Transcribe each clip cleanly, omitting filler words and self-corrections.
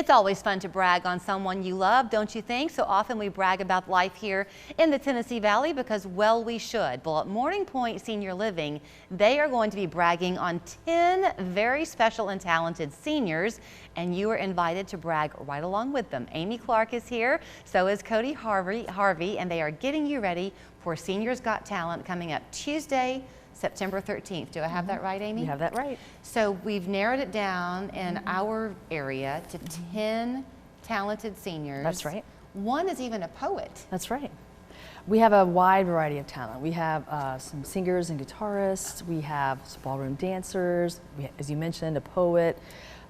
It's always fun to brag on someone you love, don't you think? So often we brag about life here in the Tennessee Valley because, well, we should. Well, at Morning Pointe Senior Living, they are going to be bragging on 10 very special and talented seniors, and you are invited to brag right along with them. Amy Clark is here, so is Cody Harvey, and they are getting you ready for Seniors Got Talent coming up Tuesday, September 13th. Do I have that right, Amy? You have that right. So we've narrowed it down in our area to 10 talented seniors. That's right. One is even a poet. That's right. We have a wide variety of talent. We have some singers and guitarists. We have some ballroom dancers. As you mentioned, a poet,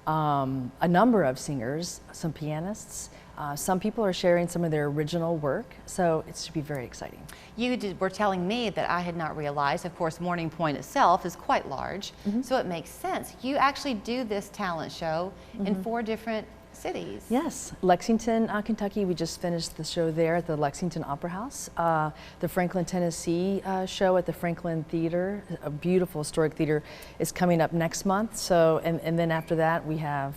a number of singers, some pianists. Some people are sharing some of their original work, so it should be very exciting. You were telling me that I had not realized, of course, Morning Pointe itself is quite large, so it makes sense. You actually do this talent show in 4 different cities. Yes, Lexington, Kentucky. We just finished the show there at the Lexington Opera House. The Franklin, Tennessee show at the Franklin Theater, a beautiful historic theater, is coming up next month. So, and then after that we have,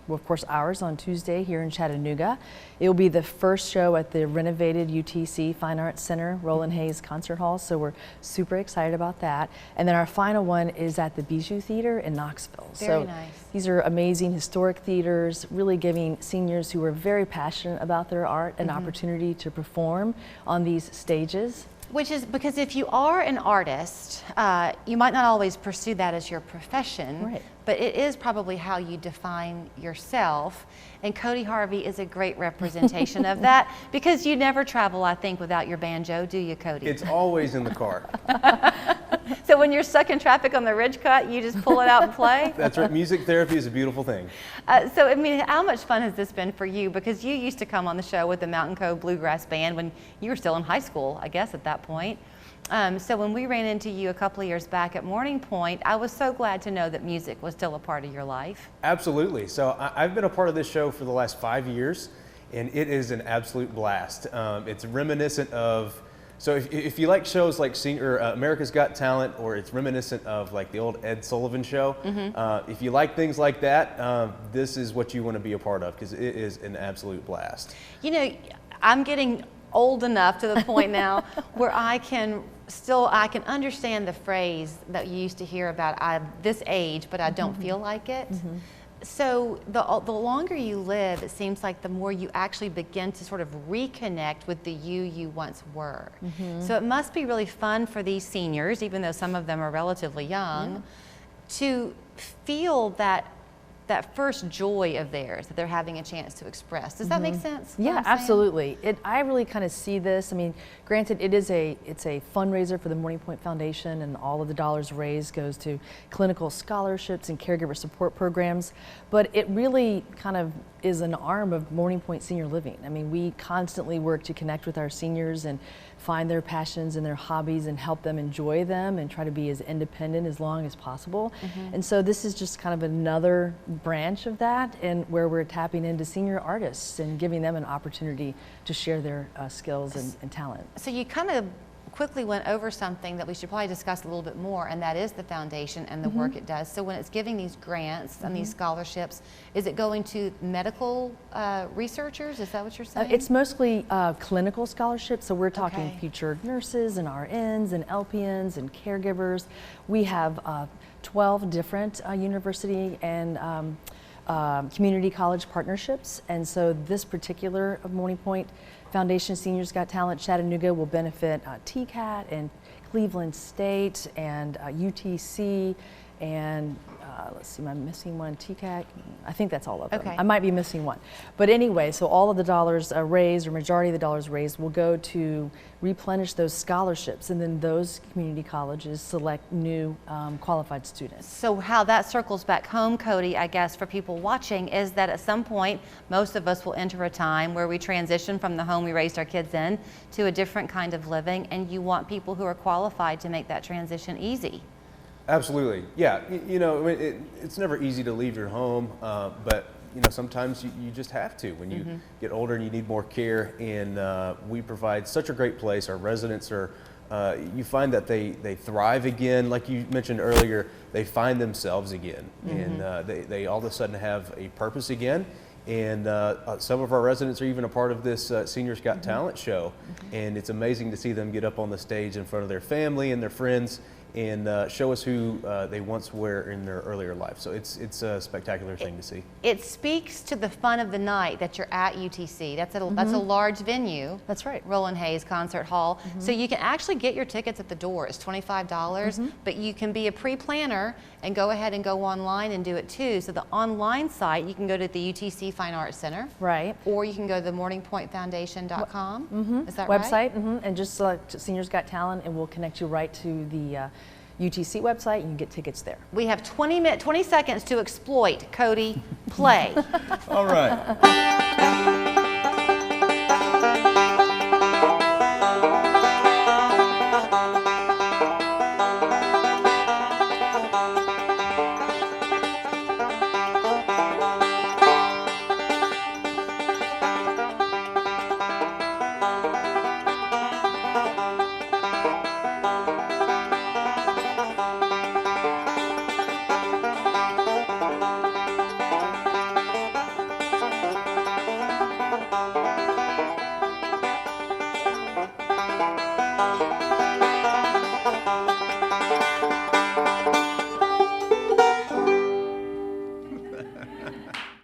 well, of course, ours on Tuesday here in Chattanooga. It will be the first show at the renovated UTC Fine Arts Center, Roland Hayes Concert Hall. So we're super excited about that. And then our final one is at the Bijou Theater in Knoxville. Very nice. These are amazing historic theaters, really giving seniors who are very passionate about their art an opportunity to perform on these stages. Which is because if you are an artist, you might not always pursue that as your profession, Right. but it is probably how you define yourself. And Cody Harvey is a great representation of that, because you never travel, I think, without your banjo, do you, Cody? It's always in the car. So when you're stuck in traffic on the Ridge Cut, you just pull it out and play? That's right. Music therapy is a beautiful thing. So, I mean, how much fun has this been for you? Because you used to come on the show with the Mountain Cove Bluegrass Band when you were still in high school, I guess, at that point. So when we ran into you a couple of years back at Morning Pointe, I was so glad to know that music was still a part of your life. Absolutely. So I've been a part of this show for the last 5 years, and it is an absolute blast. It's reminiscent of, so if you like shows like America's Got Talent, or it's reminiscent of like the old Ed Sullivan Show, if you like things like that, this is what you want to be a part of, because it is an absolute blast. You know, I'm getting old enough to the point now where I can understand the phrase that you used to hear about, I'm this age, but I don't feel like it. So the longer you live, it seems like the more you actually begin to sort of reconnect with the you once were. So it must be really fun for these seniors, even though some of them are relatively young, to feel that first joy of theirs that they're having a chance to express. Does that make sense? Yeah, absolutely. I really kind of see this. I mean, granted, it's a fundraiser for the Morning Pointe Foundation, and all of the dollars raised goes to clinical scholarships and caregiver support programs. But it really kind of is an arm of Morning Pointe Senior Living. I mean, we constantly work to connect with our seniors and find their passions and their hobbies and help them enjoy them and try to be as independent as long as possible. And so this is just kind of another branch of that, and where we're tapping into senior artists and giving them an opportunity to share their skills and talent. So you kind of quickly went over something that we should probably discuss a little bit more, and that is the foundation and the work it does. So when it's giving these grants and these scholarships, is it going to medical researchers? Is that what you're saying? It's mostly clinical scholarships, so we're talking future nurses and RNs and LPNs and caregivers. We have 12 different university and community college partnerships, and so this particular Morning Pointe Foundation Seniors Got Talent Chattanooga will benefit TCAT and Cleveland State and UTC and let's see, am I missing one? TCAT? I think that's all of them. I might be missing one. But anyway, so all of the dollars raised, or majority of the dollars raised, will go to replenish those scholarships, and then those community colleges select new qualified students. So how that circles back home, Cody, I guess for people watching, is that at some point, most of us will enter a time where we transition from the home we raised our kids in to a different kind of living, and you want people who are qualified to make that transition easy. Absolutely. Yeah. You know, it's never easy to leave your home, but you know, sometimes you just have to when you get older and you need more care. And we provide such a great place. Our residents are, you find that they thrive again. Like you mentioned earlier, they find themselves again, and they all of a sudden have a purpose again. And some of our residents are even a part of this Seniors Got Talent show. And it's amazing to see them get up on the stage in front of their family and their friends and show us who they once were in their earlier life. So it's a spectacular thing to see. It speaks to the fun of the night that you're at UTC. That's a large venue. That's right. Roland Hayes Concert Hall. So you can actually get your tickets at the door. It's $25, but you can be a pre-planner and go ahead and go online and do it too. So the online site, you can go to the UTC Fine Arts Center. Right. Or you can go to the morningpointfoundation.com. Is that right? Website, and just select Seniors Got Talent, and we'll connect you right to the UTC website. You can get tickets there. We have 20 seconds to exploit. Cody, play. All right.